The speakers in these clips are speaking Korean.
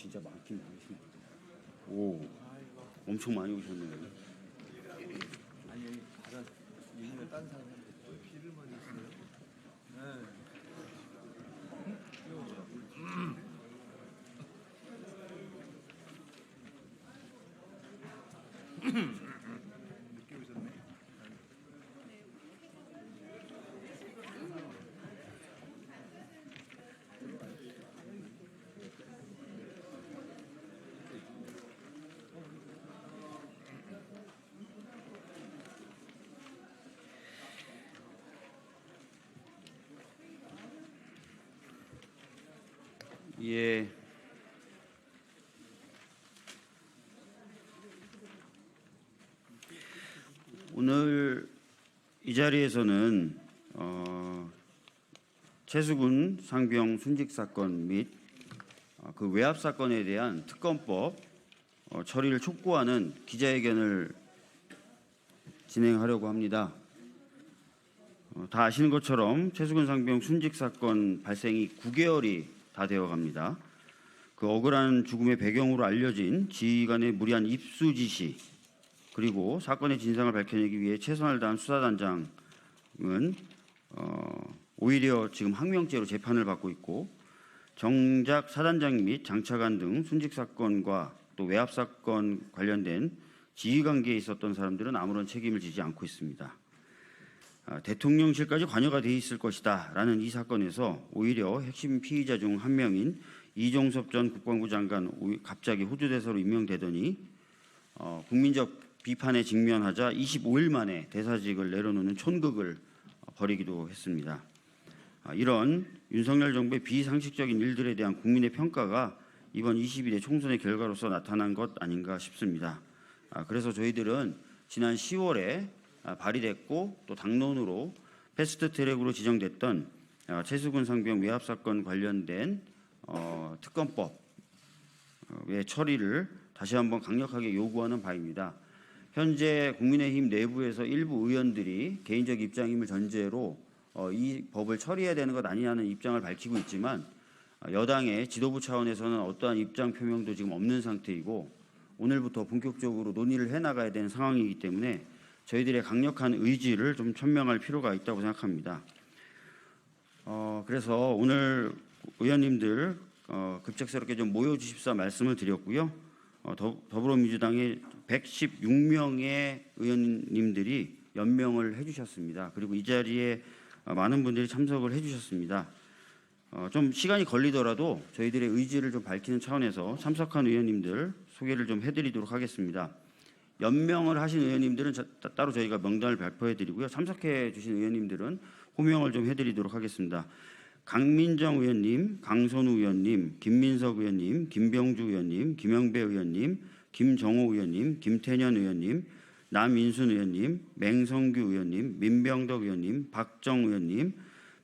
진짜 많긴 많으시네. 오, 엄청 많이 오셨네요. 아니 여기 다른 있는 딴 사람한테 비를만 있어요. 네. 늦게 오셨네. 예. 오늘 이 자리에서는 최수근 상병 순직 사건 및 그 외압 사건에 대한 특검법 처리를 촉구하는 기자회견을 진행하려고 합니다. 다 아시는 것처럼 최수근 상병 순직 사건 발생이 9개월이 다 되어 갑니다. 그 억울한 죽음의 배경으로 알려진 지휘관의 무리한 입수 지시, 그리고 사건의 진상을 밝혀내기 위해 최선을 다한 수사단장은 오히려 지금 항명죄로 재판을 받고 있고, 정작 사단장 및 장차관 등 순직 사건과 또 외압 사건 관련된 지휘 관계에 있었던 사람들은 아무런 책임을 지지 않고 있습니다. 대통령실까지 관여가 돼 있을 것이다 라는 이 사건에서 오히려 핵심 피의자 중 한 명인 이종섭 전 국방부 장관 갑자기 호주 대사로 임명되더니 국민적 비판에 직면하자 25일 만에 대사직을 내려놓는 촌극을 벌이기도 했습니다. 이런 윤석열 정부의 비상식적인 일들에 대한 국민의 평가가 이번 22대 총선의 결과로서 나타난 것 아닌가 싶습니다. 그래서 저희들은 지난 10월에 발의됐고 또 당론으로 패스트트랙으로 지정됐던 최수근 상병 외압 사건 관련된 특검법의 처리를 다시 한번 강력하게 요구하는 바입니다. 현재 국민의힘 내부에서 일부 의원들이 개인적 입장임을 전제로 이 법을 처리해야 되는 것 아니냐는 입장을 밝히고 있지만, 여당의 지도부 차원에서는 어떠한 입장 표명도 지금 없는 상태이고 오늘부터 본격적으로 논의를 해나가야 되는 상황이기 때문에 저희들의 강력한 의지를 좀 천명할 필요가 있다고 생각합니다. 그래서 오늘 의원님들 급작스럽게 좀 모여주십사 말씀을 드렸고요. 더불어민주당의 116명의 의원님들이 연명을 해주셨습니다. 그리고 이 자리에 많은 분들이 참석을 해주셨습니다. 좀 시간이 걸리더라도 저희들의 의지를 좀 밝히는 차원에서 참석한 의원님들 소개를 좀 해드리도록 하겠습니다. 연명을 하신 의원님들은 따로 저희가 명단을 발표해드리고요. 참석해 주신 의원님들은 호명을 좀 해드리도록 하겠습니다. 강민정 의원님, 강선우 의원님, 김민석 의원님, 김병주 의원님, 김영배 의원님, 김정호 의원님, 김태년 의원님, 남인순 의원님, 맹성규 의원님, 민병덕 의원님, 박정 의원님,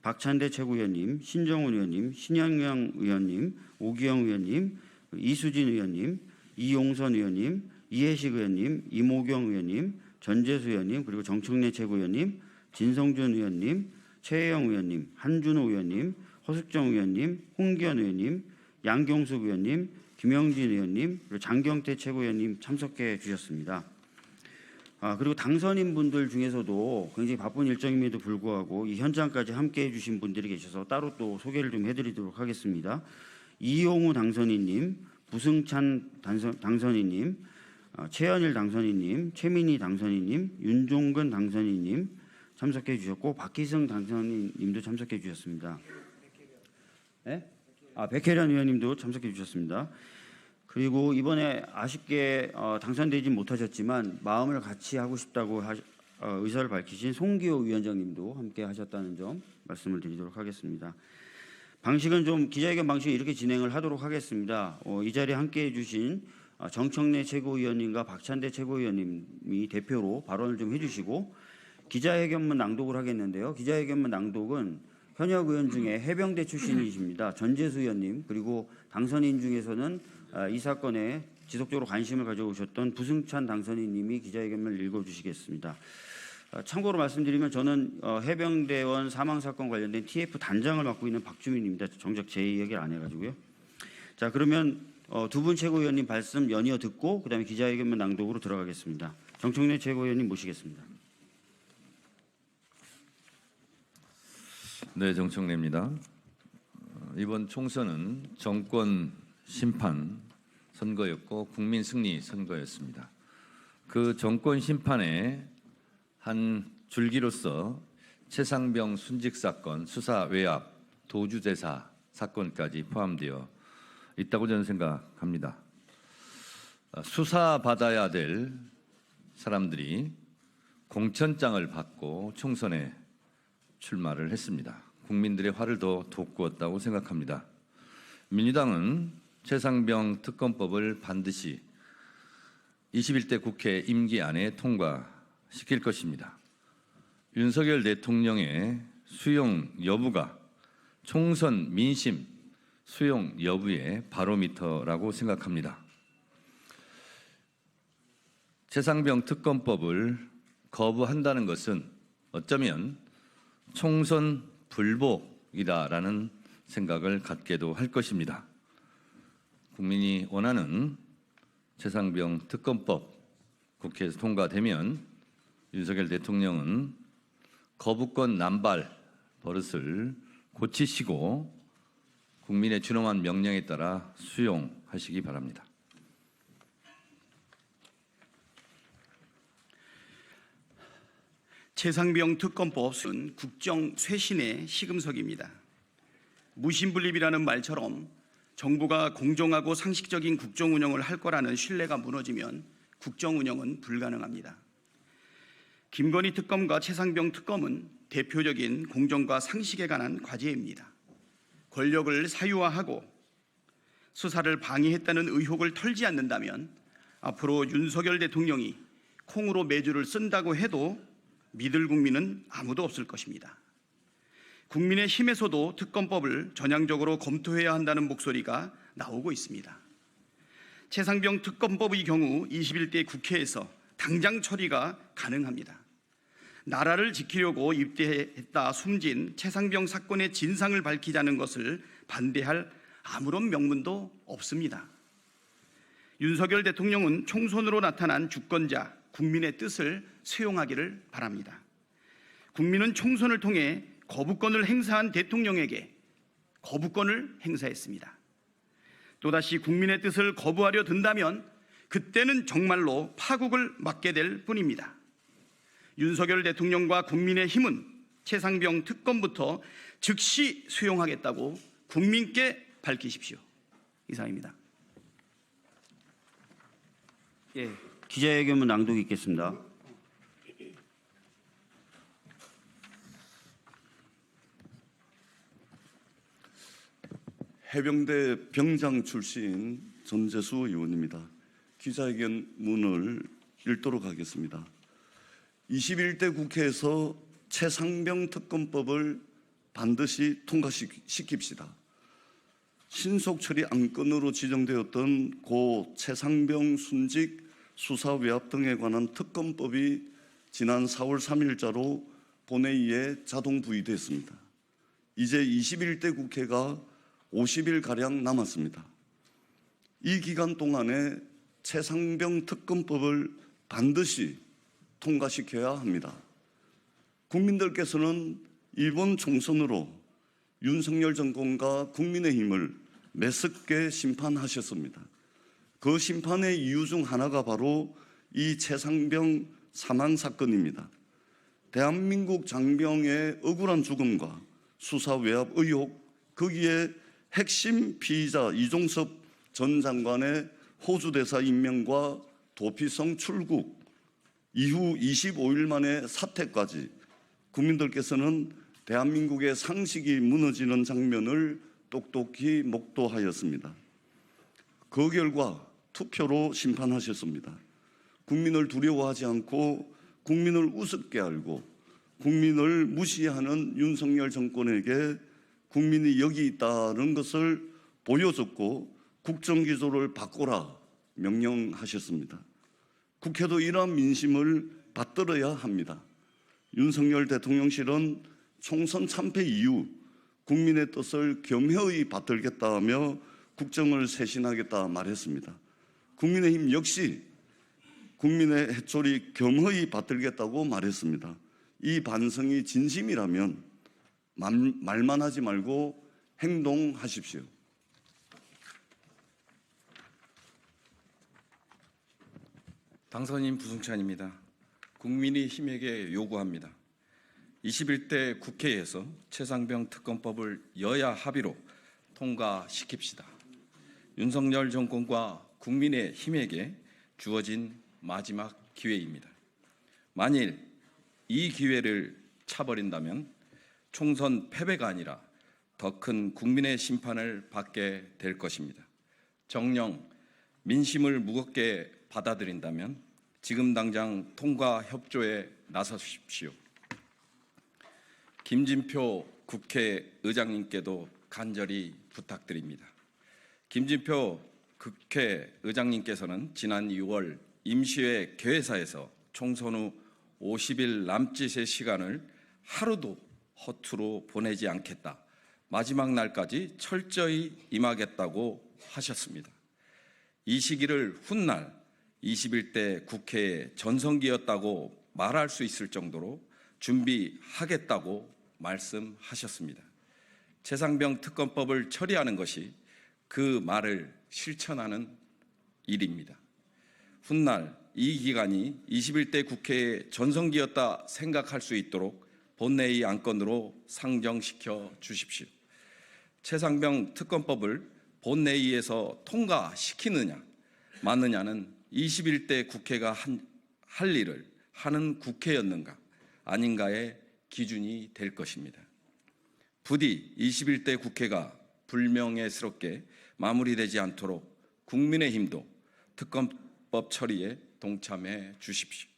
박찬대 최고위원님, 신정훈 의원님, 신영영 의원님, 오기영 의원님, 이수진 의원님, 이용선 의원님, 이해식 의원님, 이모경 의원님, 전재수 의원님, 그리고 정청래 최고위원님, 진성준 의원님, 최혜영 의원님, 한준호 의원님, 허숙정 의원님, 홍기현 의원님, 양경숙 의원님, 김영진 의원님, 그리고 장경태 최고위원님 참석해 주셨습니다. 그리고 당선인 분들 중에서도 굉장히 바쁜 일정임에도 불구하고 이 현장까지 함께해 주신 분들이 계셔서 따로 또 소개를 좀 해드리도록 하겠습니다. 이용우 당선인님, 부승찬 당선인님, 최현일 당선인님, 최민희 당선인님, 윤종근 당선인님 참석해 주셨고, 박희성 당선인님도 참석해 주셨습니다. 네? 백혜련 의원님도 참석해 주셨습니다. 그리고 이번에 아쉽게 당선되지 못하셨지만 마음을 같이 하고 싶다고 의사를 밝히신 송기호 위원장님도 함께 하셨다는 점 말씀을 드리도록 하겠습니다. 방식은 좀 기자회견 방식을 이렇게 진행을 하도록 하겠습니다. 이 자리에 함께해 주신 정청래 최고위원님과 박찬대 최고위원님이 대표로 발언을 좀 해주시고, 기자회견문 낭독을 하겠는데요. 기자회견문 낭독은 현역 의원 중에 해병대 출신이십니다. 전재수 의원님, 그리고 당선인 중에서는 이 사건에 지속적으로 관심을 가져오셨던 부승찬 당선인님이 기자회견문을 읽어주시겠습니다. 참고로 말씀드리면 저는 해병대원 사망사건 관련된 TF 단장을 맡고 있는 박주민입니다. 정작 제 얘기를 안 해가지고요. 자, 그러면 두 분 최고위원님 말씀 연이어 듣고 그다음에 기자회견문 낭독으로 들어가겠습니다. 정청래 최고위원님 모시겠습니다. 네, 정청래입니다. 이번 총선은 정권 심판 선거였고 국민 승리 선거였습니다. 그 정권 심판의 한 줄기로서 최상병 순직 사건, 수사 외압, 도주대사 사건까지 포함되어 있다고 저는 생각합니다. 수사받아야 될 사람들이 공천장을 받고 총선에 출마를 했습니다. 국민들의 화를 더 돋구었다고 생각합니다. 민주당은 최상병 특검법을 반드시 21대 국회 임기 안에 통과시킬 것입니다. 윤석열 대통령의 수용 여부가 총선 민심 수용 여부의 바로미터라고 생각합니다. 최상병 특검법을 거부한다는 것은 어쩌면 총선 불복이다라는 생각을 갖게도 할 것입니다. 국민이 원하는 최상병 특검법 국회에서 통과되면 윤석열 대통령은 거부권 남발 버릇을 고치시고 국민의 준엄한 명령에 따라 수용하시기 바랍니다. 최상병 특검법은 국정 쇄신의 시금석입니다. 무신분립이라는 말처럼 정부가 공정하고 상식적인 국정 운영을 할 거라는 신뢰가 무너지면 국정 운영은 불가능합니다. 김건희 특검과 최상병 특검은 대표적인 공정과 상식에 관한 과제입니다. 권력을 사유화하고 수사를 방해했다는 의혹을 털지 않는다면 앞으로 윤석열 대통령이 콩으로 매주를 쓴다고 해도 믿을 국민은 아무도 없을 것입니다. 국민의힘에서도 특검법을 전향적으로 검토해야 한다는 목소리가 나오고 있습니다. 최상병 특검법의 경우 21대 국회에서 당장 처리가 가능합니다. 나라를 지키려고 입대했다 숨진 최상병 사건의 진상을 밝히자는 것을 반대할 아무런 명분도 없습니다. 윤석열 대통령은 총선으로 나타난 주권자, 국민의 뜻을 수용하기를 바랍니다. 국민은 총선을 통해 거부권을 행사한 대통령에게 거부권을 행사했습니다. 또다시 국민의 뜻을 거부하려 든다면 그때는 정말로 파국을 맞게 될 뿐입니다. 윤석열 대통령과 국민의힘은 최상병 특검부터 즉시 수용하겠다고 국민께 밝히십시오. 이상입니다. 예, 기자회견문 낭독이 있겠습니다. 해병대 병장 출신 전재수 의원입니다. 기자회견문을 읽도록 하겠습니다. 21대 국회에서 최상병 특검법을 반드시 통과시킵시다. 신속 처리 안건으로 지정되었던 고 최상병 순직 수사 외압 등에 관한 특검법이 지난 4월 3일자로 본회의에 자동 부의됐습니다. 이제 21대 국회가 50일가량 남았습니다. 이 기간 동안에 최상병 특검법을 반드시 통과시켜야 합니다. 국민들께서는 이번 총선으로 윤석열 정권과 국민의힘을 매섭게 심판하셨습니다. 그 심판의 이유 중 하나가 바로 이 최상병 사망 사건입니다. 대한민국 장병의 억울한 죽음과 수사 외압 의혹, 거기에 핵심 피의자 이종섭 전 장관의 호주 대사 임명과 도피성 출국 이후 25일 만에 사퇴까지 국민들께서는 대한민국의 상식이 무너지는 장면을 똑똑히 목도하였습니다. 그 결과 투표로 심판하셨습니다. 국민을 두려워하지 않고 국민을 우습게 알고 국민을 무시하는 윤석열 정권에게 국민이 여기 있다는 것을 보여줬고 국정기조를 바꾸라 명령하셨습니다. 국회도 이러한 민심을 받들어야 합니다. 윤석열 대통령실은 총선 참패 이후 국민의 뜻을 겸허히 받들겠다며 국정을 쇄신하겠다 말했습니다. 국민의힘 역시 국민의 해초리 겸허히 받들겠다고 말했습니다. 이 반성이 진심이라면 말만 하지 말고 행동하십시오. 당선인 부승찬입니다. 국민의힘에게 요구합니다. 21대 국회에서 최상병 특검법을 여야 합의로 통과시킵시다. 윤석열 정권과 국민의힘에게 주어진 마지막 기회입니다. 만일 이 기회를 차버린다면 총선 패배가 아니라 더 큰 국민의 심판을 받게 될 것입니다. 정녕 민심을 무겁게 받아들인다면 지금 당장 통과 협조에 나서십시오. 김진표 국회의장님께도 간절히 부탁드립니다. 김진표 국회의장님께서는 지난 6월 임시회 개회사에서 총선 후 50일 남짓의 시간을 하루도 허투루 보내지 않겠다. 마지막 날까지 철저히 임하겠다고 하셨습니다. 이 시기를 훗날 21대 국회의 전성기였다고 말할 수 있을 정도로 준비하겠다고 말씀하셨습니다. 최상병 특검법을 처리하는 것이 그 말을 실천하는 일입니다. 훗날 이 기간이 21대 국회의 전성기였다 생각할 수 있도록 본회의 안건으로 상정시켜 주십시오. 최상병 특검법을 본회의에서 통과시키느냐 마느냐는 21대 국회가 할 일을 하는 국회였는가 아닌가의 기준이 될 것입니다. 부디 21대 국회가 불명예스럽게 마무리되지 않도록 국민의힘도 특검법 처리에 동참해 주십시오.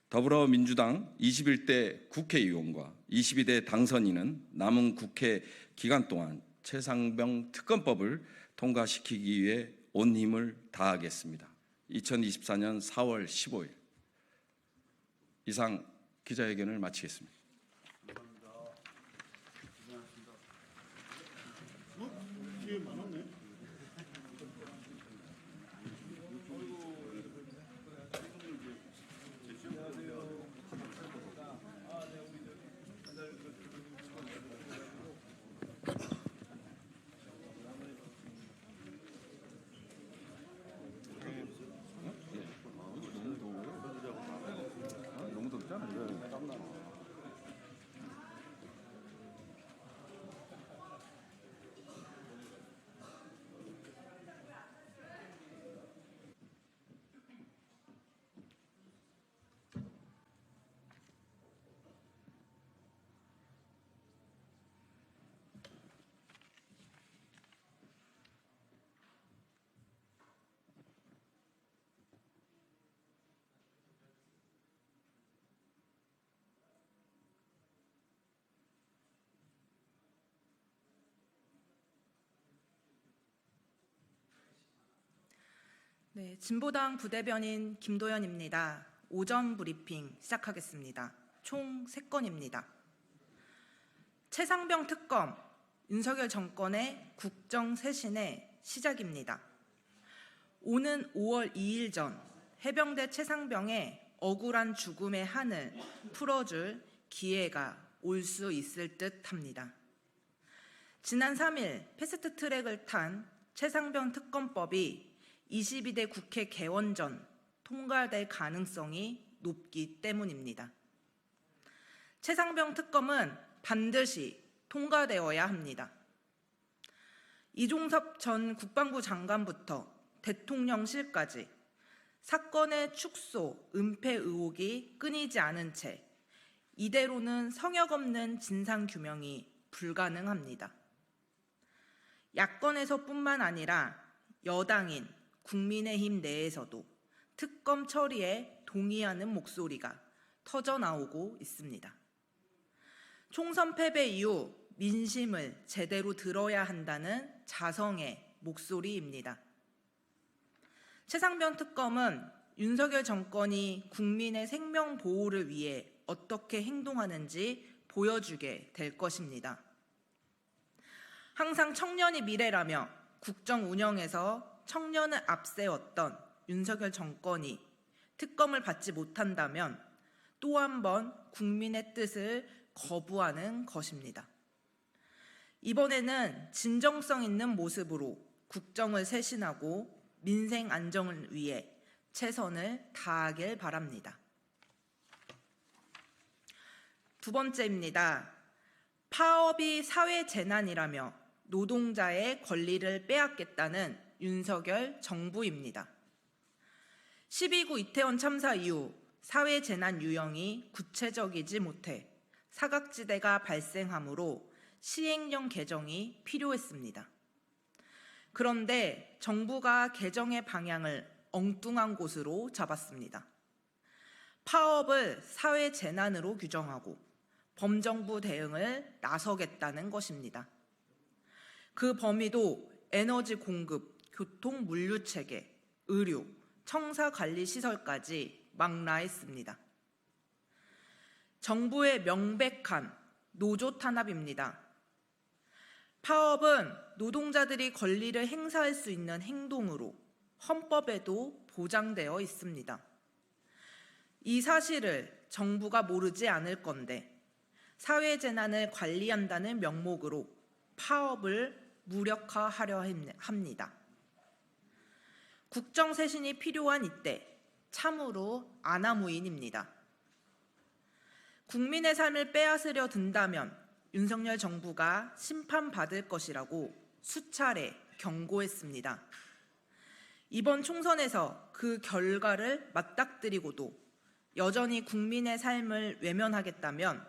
더불어민주당 21대 국회의원과 22대 당선인은 남은 국회 기간 동안 최상병 특검법을 통과시키기 위해 온 힘을 다하겠습니다. 2024년 4월 15일 이상 기자회견을 마치겠습니다. 네, 진보당 부대변인 김도연입니다. 오전 브리핑 시작하겠습니다. 총 3건입니다. 최상병 특검, 윤석열 정권의 국정 쇄신의 시작입니다. 오는 5월 2일 전 해병대 최상병의 억울한 죽음의 한을 풀어줄 기회가 올 수 있을 듯합니다. 지난 3일 패스트트랙을 탄 최상병 특검법이 22대 국회 개원 전 통과될 가능성이 높기 때문입니다. 최상병 특검은 반드시 통과되어야 합니다. 이종섭 전 국방부 장관부터 대통령실까지 사건의 축소, 은폐 의혹이 끊이지 않은 채 이대로는 성역 없는 진상규명이 불가능합니다. 야권에서뿐만 아니라 여당인 국민의힘 내에서도 특검 처리에 동의하는 목소리가 터져나오고 있습니다. 총선 패배 이후 민심을 제대로 들어야 한다는 자성의 목소리입니다. 최상병 특검은 윤석열 정권이 국민의 생명 보호를 위해 어떻게 행동하는지 보여주게 될 것입니다. 항상 청년이 미래라며 국정 운영에서 청년을 앞세웠던 윤석열 정권이 특검을 받지 못한다면 또 한 번 국민의 뜻을 거부하는 것입니다. 이번에는 진정성 있는 모습으로 국정을 쇄신하고 민생 안정을 위해 최선을 다하길 바랍니다. 두 번째입니다. 파업이 사회 재난이라며 노동자의 권리를 빼앗겠다는 윤석열 정부입니다. 12구 이태원 참사 이후 사회 재난 유형이 구체적이지 못해 사각지대가 발생하므로 시행령 개정이 필요했습니다. 그런데 정부가 개정의 방향을 엉뚱한 곳으로 잡았습니다. 파업을 사회 재난으로 규정하고 범정부 대응을 나서겠다는 것입니다. 그 범위도 에너지 공급, 교통 물류 체계, 의료, 청사 관리 시설까지 망라했습니다. 정부의 명백한 노조 탄압입니다. 파업은 노동자들이 권리를 행사할 수 있는 행동으로 헌법에도 보장되어 있습니다. 이 사실을 정부가 모르지 않을 건데 사회재난을 관리한다는 명목으로 파업을 무력화하려 합니다. 국정쇄신이 필요한 이때 참으로 아나무인입니다. 국민의 삶을 빼앗으려 든다면 윤석열 정부가 심판받을 것이라고 수차례 경고했습니다. 이번 총선에서 그 결과를 맞닥뜨리고도 여전히 국민의 삶을 외면하겠다면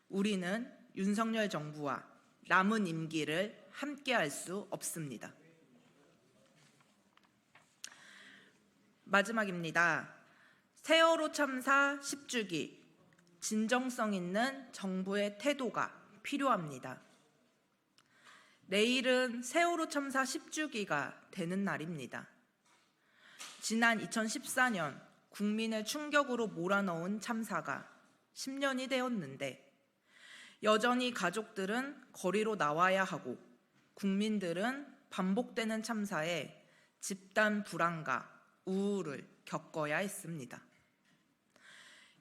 우리는 윤석열 정부와 남은 임기를 함께할 수 없습니다. 마지막입니다. 세월호 참사 10주기, 진정성 있는 정부의 태도가 필요합니다. 내일은 세월호 참사 10주기가 되는 날입니다. 지난 2014년 국민을 충격으로 몰아넣은 참사가 10년이 되었는데 여전히 가족들은 거리로 나와야 하고 국민들은 반복되는 참사에 집단 불안과 우울을 겪어야 했습니다.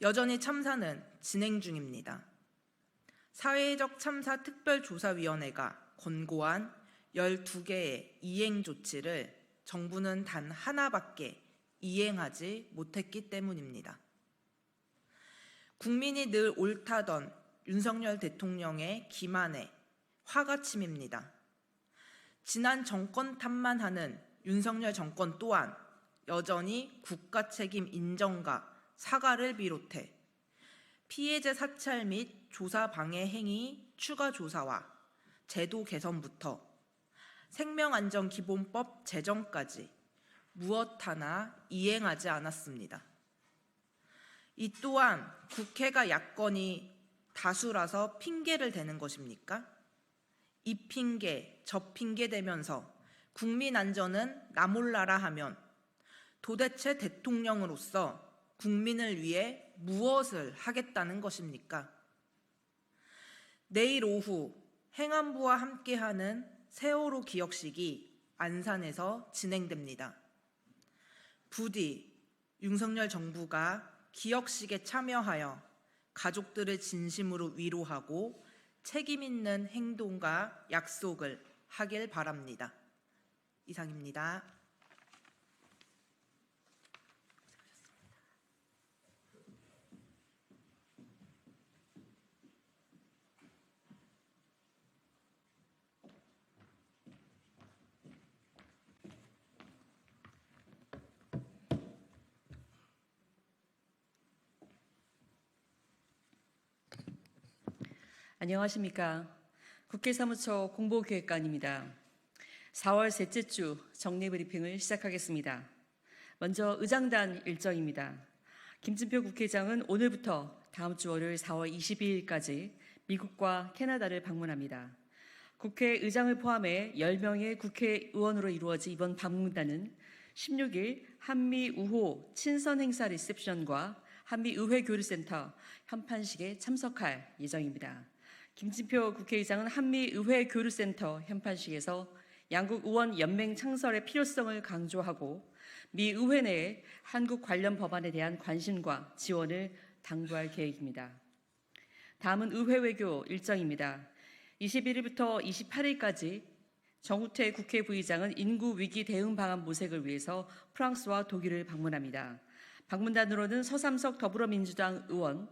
여전히 참사는 진행 중입니다. 사회적 참사 특별조사위원회가 권고한 12개의 이행 조치를 정부는 단 하나밖에 이행하지 못했기 때문입니다. 국민이 늘 옳다던 윤석열 대통령의 기만에 화가 치밉니다. 지난 정권 탓만 하는 윤석열 정권 또한 여전히 국가 책임 인정과 사과를 비롯해 피해자 사찰 및 조사 방해 행위 추가 조사와 제도 개선부터 생명안전기본법 제정까지 무엇 하나 이행하지 않았습니다. 이 또한 국회가 야권이 다수라서 핑계를 대는 것입니까? 이 핑계, 저 핑계 대면서 국민 안전은 나 몰라라 하면 도대체 대통령으로서 국민을 위해 무엇을 하겠다는 것입니까? 내일 오후 행안부와 함께하는 세월호 기억식이 안산에서 진행됩니다. 부디 윤석열 정부가 기억식에 참여하여 가족들을 진심으로 위로하고 책임 있는 행동과 약속을 하길 바랍니다. 이상입니다. 안녕하십니까. 국회 사무처 공보기획관입니다. 4월 셋째 주 정례브리핑을 시작하겠습니다. 먼저 의장단 일정입니다. 김진표 국회의장은 오늘부터 다음 주 월요일 4월 22일까지 미국과 캐나다를 방문합니다. 국회의장을 포함해 10명의 국회의원으로 이루어진 이번 방문단은 16일 한미우호 친선행사 리셉션과 한미의회교류센터 현판식에 참석할 예정입니다. 김진표 국회의장은 한미의회교류센터 현판식에서 양국 의원 연맹 창설의 필요성을 강조하고 미 의회 내에 한국 관련 법안에 대한 관심과 지원을 당부할 계획입니다. 다음은 의회 외교 일정입니다. 21일부터 28일까지 정우택 국회 부의장은 인구 위기 대응 방안 모색을 위해서 프랑스와 독일을 방문합니다. 방문단으로는 서삼석 더불어민주당 의원,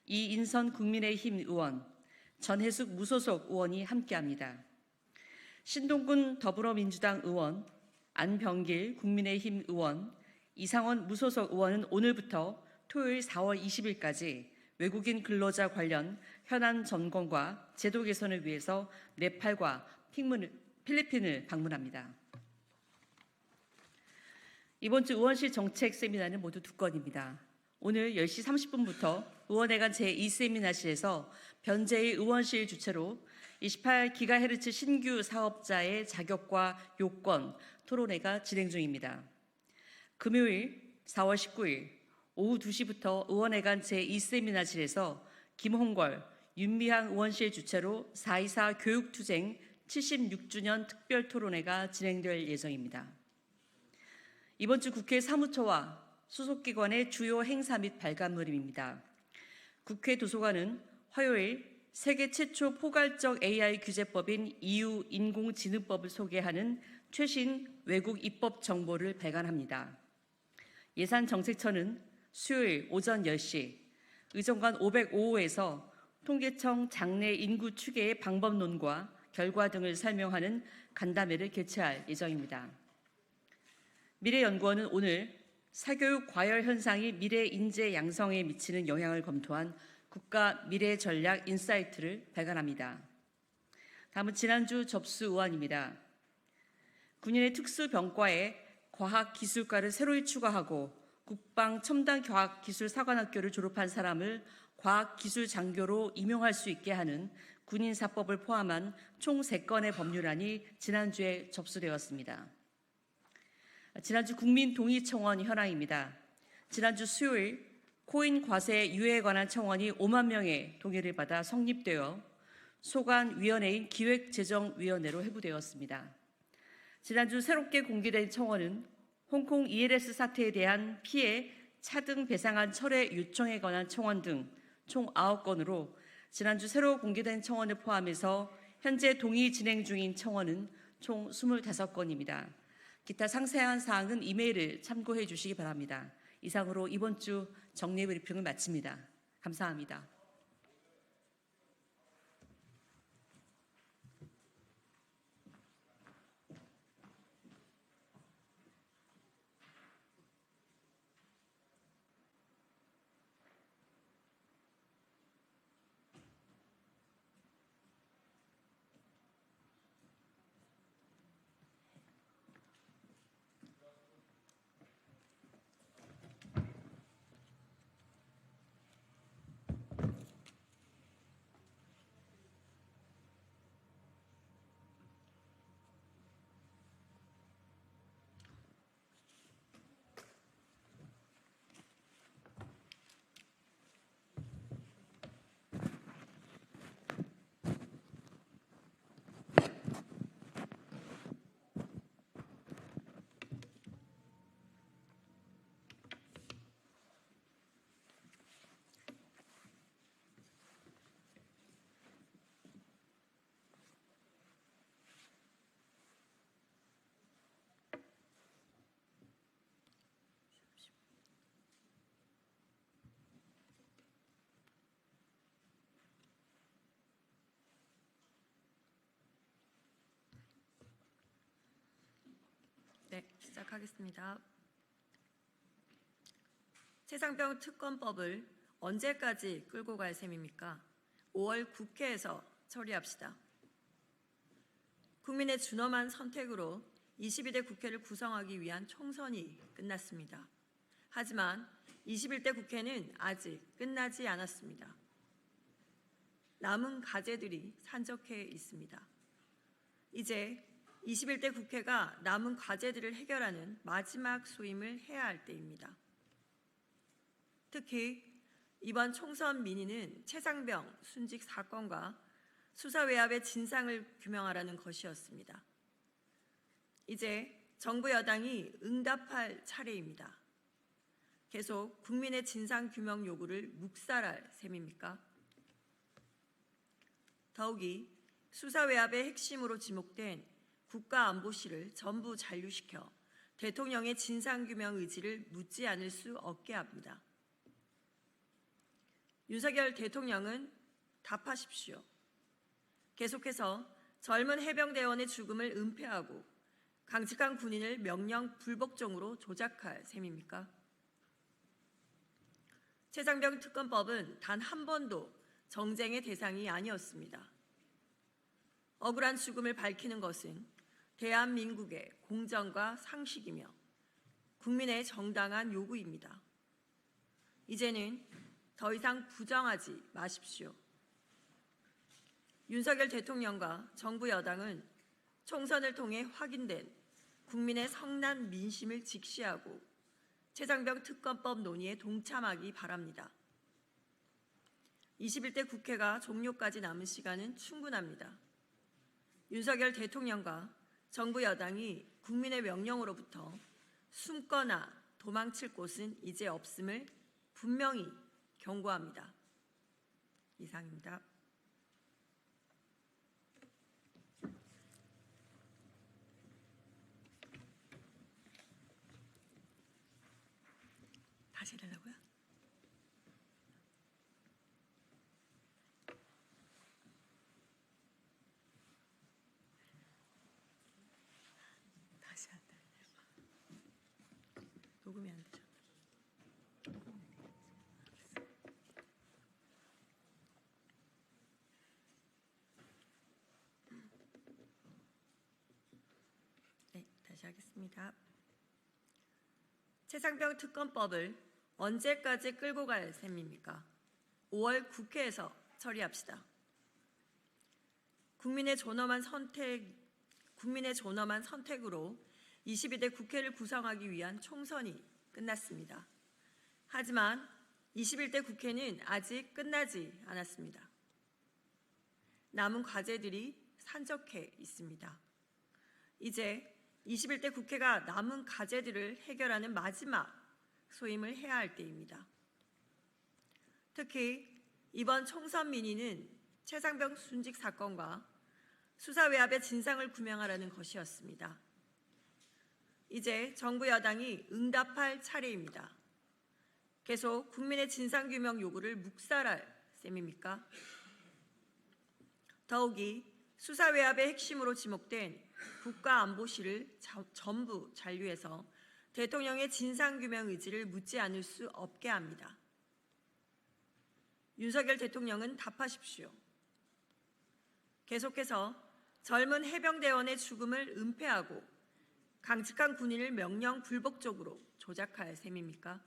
이인선 국민의힘 의원, 전혜숙 무소속 의원이 함께합니다. 신동군 더불어민주당 의원, 안병길 국민의힘 의원, 이상원 무소속 의원은 오늘부터 토요일 4월 20일까지 외국인 근로자 관련 현안 점검과 제도 개선을 위해서 네팔과 필리핀을 방문합니다. 이번 주 의원실 정책 세미나는 모두 2건입니다. 오늘 10시 30분부터 의원회관 제2세미나실에서 변재희 의원실 주최로 28GHz 신규 사업자의 자격과 요건 토론회가 진행 중입니다. 금요일 4월 19일 오후 2시부터 의원회관 제2세미나실에서 김홍걸, 윤미향 의원실 주최로 4.24 교육투쟁 76주년 특별토론회가 진행될 예정입니다. 이번 주 국회 사무처와 소속기관의 주요 행사 및 발간물입니다. 국회 도서관은 화요일 세계 최초 포괄적 AI 규제법인 EU 인공지능법을 소개하는 최신 외국 입법 정보를 발간합니다. 예산정책처는 수요일 오전 10시 의정관 505호에서 통계청 장래 인구 추계의 방법론과 결과 등을 설명하는 간담회를 개최할 예정입니다. 미래연구원은 오늘 사교육 과열 현상이 미래 인재 양성에 미치는 영향을 검토한 국가 미래 전략 인사이트를 발간합니다. 다음은 지난주 접수 의안입니다. 군인의 특수병과에 과학기술과를 새로이 추가하고 국방첨단과학기술사관학교를 졸업한 사람을 과학기술장교로 임용할 수 있게 하는 군인사법을 포함한 총 3건의 법률안이 지난주에 접수되었습니다. 지난주 국민동의청원 현황입니다. 지난주 수요일 코인 과세 유예에 관한 청원이 5만 명의 동의를 받아 성립되어 소관위원회인 기획재정위원회로 회부되었습니다. 지난주 새롭게 공개된 청원은 홍콩 ELS 사태에 대한 피해 차등 배상안 철회 요청에 관한 청원 등 총 9건으로 지난주 새로 공개된 청원을 포함해서 현재 동의 진행 중인 청원은 총 25건입니다. 기타 상세한 사항은 이메일을 참고해 주시기 바랍니다. 이상으로 이번 주 정례 브리핑을 마칩니다. 감사합니다. 네, 시작하겠습니다. 최상병 특검법을 언제까지 끌고 갈 셈입니까? 5월 국회에서 처리합시다. 국민의 준엄한 선택으로 22대 국회를 구성하기 위한 총선이 끝났습니다. 하지만 21대 국회는 아직 끝나지 않았습니다. 남은 과제들이 산적해 있습니다. 이제 21대 국회가 남은 과제들을 해결하는 마지막 소임을 해야 할 때입니다. 특히 이번 총선 민의는 최상병 순직 사건과 수사 외압의 진상을 규명하라는 것이었습니다. 이제 정부 여당이 응답할 차례입니다. 계속 국민의 진상규명 요구를 묵살할 셈입니까? 더욱이 수사 외압의 핵심으로 지목된 국가안보실을 전부 잔류시켜 대통령의 진상규명 의지를 묻지 않을 수 없게 합니다. 윤석열 대통령은 답하십시오. 계속해서 젊은 해병대원의 죽음을 은폐하고 강직한 군인을 명령 불복종으로 조작할 셈입니까? 최상병 특검법은 단 한 번도 정쟁의 대상이 아니었습니다. 억울한 죽음을 밝히는 것은 대한민국의 공정과 상식이며 국민의 정당한 요구입니다. 이제는 더 이상 부정하지 마십시오. 윤석열 대통령과 정부 여당은 총선을 통해 확인된 국민의 성난 민심을 직시하고 최상병 특검법 논의에 동참하기 바랍니다. 21대 국회가 종료까지 남은 시간은 충분합니다. 윤석열 대통령과 정부 여당이 국민의 명령으로부터 숨거나 도망칠 곳은 이제 없음을 분명히 경고합니다. 이상입니다. 다시 해달라고요? 다시 한다. 녹음이 안 되죠. 네, 다시 하겠습니다. 최상병 특검법을 언제까지 끌고 갈 셈입니까? 5월 국회에서 처리합시다. 국민의 존엄한 선택으로 22대 국회를 구성하기 위한 총선이 끝났습니다. 하지만 21대 국회는 아직 끝나지 않았습니다. 남은 과제들이 산적해 있습니다. 이제 21대 국회가 남은 과제들을 해결하는 마지막 소임을 해야 할 때입니다. 특히 이번 총선 민의는 최상병 순직 사건과 수사 외압의 진상을 규명하라는 것이었습니다. 이제 정부 여당이 응답할 차례입니다. 계속 국민의 진상규명 요구를 묵살할 셈입니까? 더욱이 수사 외압의 핵심으로 지목된 국가안보실을 전부 잔류해서 대통령의 진상규명 의지를 묻지 않을 수 없게 합니다. 윤석열 대통령은 답하십시오. 계속해서 젊은 해병대원의 죽음을 은폐하고 강직한 군인을 명령 불복종으로 조작할 셈입니까?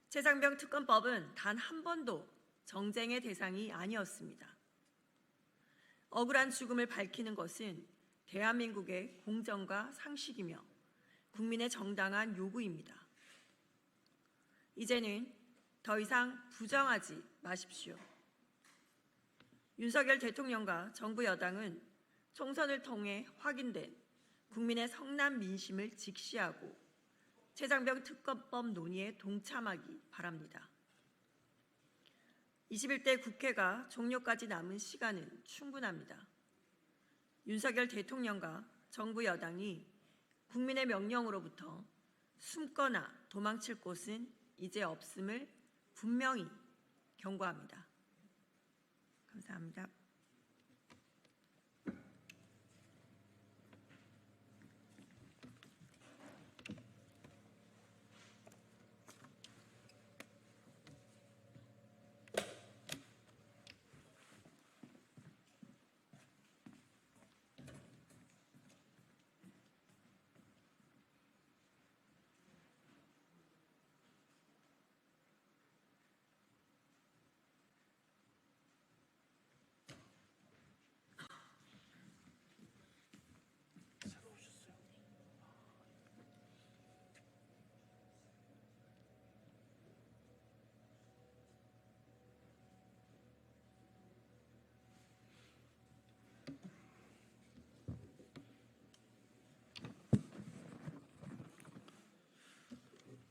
최상병 특검법은 단 한 번도 정쟁의 대상이 아니었습니다. 억울한 죽음을 밝히는 것은 대한민국의 공정과 상식이며 국민의 정당한 요구입니다. 이제는 더 이상 부정하지 마십시오. 윤석열 대통령과 정부 여당은 총선을 통해 확인된 국민의 성난 민심을 직시하고 최상병 특검법 논의에 동참하기 바랍니다. 21대 국회가 종료까지 남은 시간은 충분합니다. 윤석열 대통령과 정부 여당이 국민의 명령으로부터 숨거나 도망칠 곳은 이제 없음을 분명히 경고합니다. 감사합니다.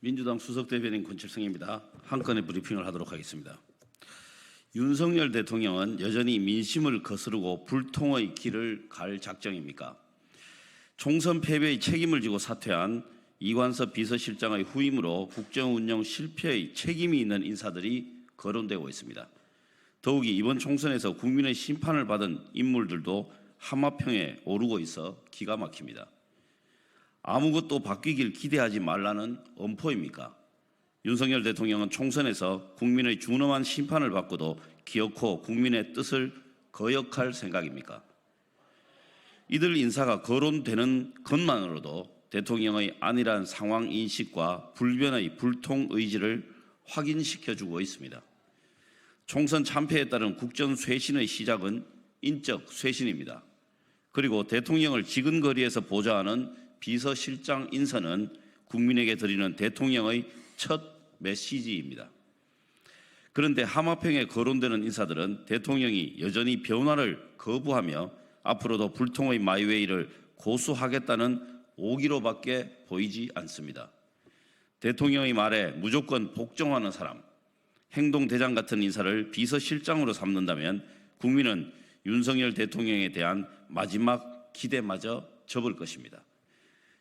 민주당 수석대변인 권칠성입니다. 한 건의 브리핑을 하도록 하겠습니다. 윤석열 대통령은 여전히 민심을 거스르고 불통의 길을 갈 작정입니까? 총선 패배의 책임을 지고 사퇴한 이관섭 비서실장의 후임으로 국정 운영 실패의 책임이 있는 인사들이 거론되고 있습니다. 더욱이 이번 총선에서 국민의 심판을 받은 인물들도 하마평에 오르고 있어 기가 막힙니다. 아무것도 바뀌길 기대하지 말라는 엄포입니까? 윤석열 대통령은 총선에서 국민의 준엄한 심판을 받고도 기어코 국민의 뜻을 거역할 생각입니까? 이들 인사가 거론되는 것만으로도 대통령의 안일한 상황 인식과 불변의 불통 의지를 확인시켜주고 있습니다. 총선 참패에 따른 국정 쇄신의 시작은 인적 쇄신입니다. 그리고 대통령을 지근거리에서 보좌하는 비서실장 인선은 국민에게 드리는 대통령의 첫 메시지입니다. 그런데 하마평에 거론되는 인사들은 대통령이 여전히 변화를 거부하며 앞으로도 불통의 마이웨이를 고수하겠다는 오기로밖에 보이지 않습니다. 대통령의 말에 무조건 복종하는 사람, 행동대장 같은 인사를 비서실장으로 삼는다면 국민은 윤석열 대통령에 대한 마지막 기대마저 접을 것입니다.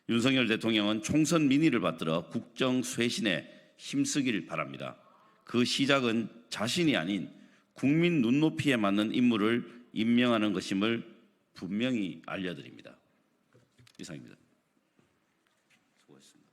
윤석열 대통령은 총선 민의를 받들어 국정 쇄신에 힘쓰길 바랍니다. 그 시작은 자신이 아닌 국민 눈높이에 맞는 인물을 임명하는 것임을 분명히 알려드립니다. 이상입니다. 수고하셨습니다.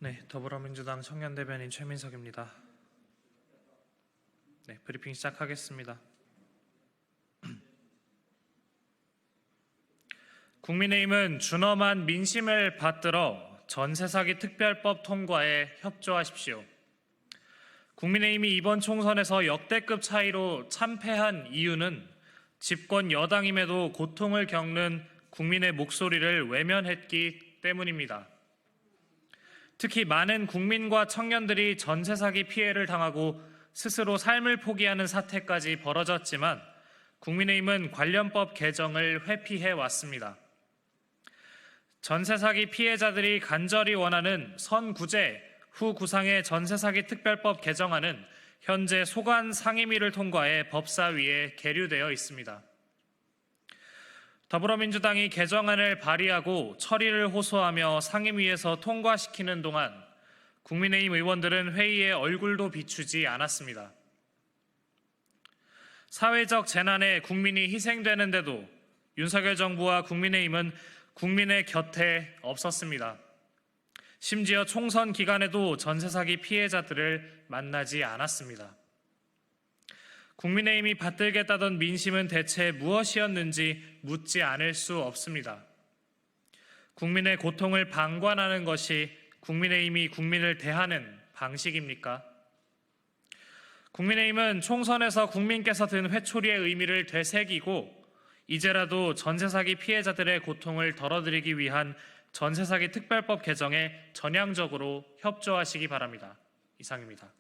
네, 더불어민주당 청년대변인 최민석입니다. 네, 브리핑 시작하겠습니다. 국민의힘은 준엄한 민심을 받들어 전세사기 특별법 통과에 협조하십시오. 국민의힘이 이번 총선에서 역대급 차이로 참패한 이유는 집권 여당임에도 고통을 겪는 국민의 목소리를 외면했기 때문입니다. 특히 많은 국민과 청년들이 전세 사기 피해를 당하고 스스로 삶을 포기하는 사태까지 벌어졌지만 국민의힘은 관련법 개정을 회피해 왔습니다. 전세 사기 피해자들이 간절히 원하는 선구제 후 구상의 전세 사기 특별법 개정안은 현재 소관 상임위를 통과해 법사위에 계류되어 있습니다. 더불어민주당이 개정안을 발의하고 처리를 호소하며 상임위에서 통과시키는 동안 국민의힘 의원들은 회의에 얼굴도 비추지 않았습니다. 사회적 재난에 국민이 희생되는데도 윤석열 정부와 국민의힘은 국민의 곁에 없었습니다. 심지어 총선 기간에도 전세 사기 피해자들을 만나지 않았습니다. 국민의힘이 받들겠다던 민심은 대체 무엇이었는지 묻지 않을 수 없습니다. 국민의 고통을 방관하는 것이 국민의힘이 국민을 대하는 방식입니까? 국민의힘은 총선에서 국민께서 든 회초리의 의미를 되새기고 이제라도 전세사기 피해자들의 고통을 덜어드리기 위한 전세사기 특별법 개정에 전향적으로 협조하시기 바랍니다. 이상입니다.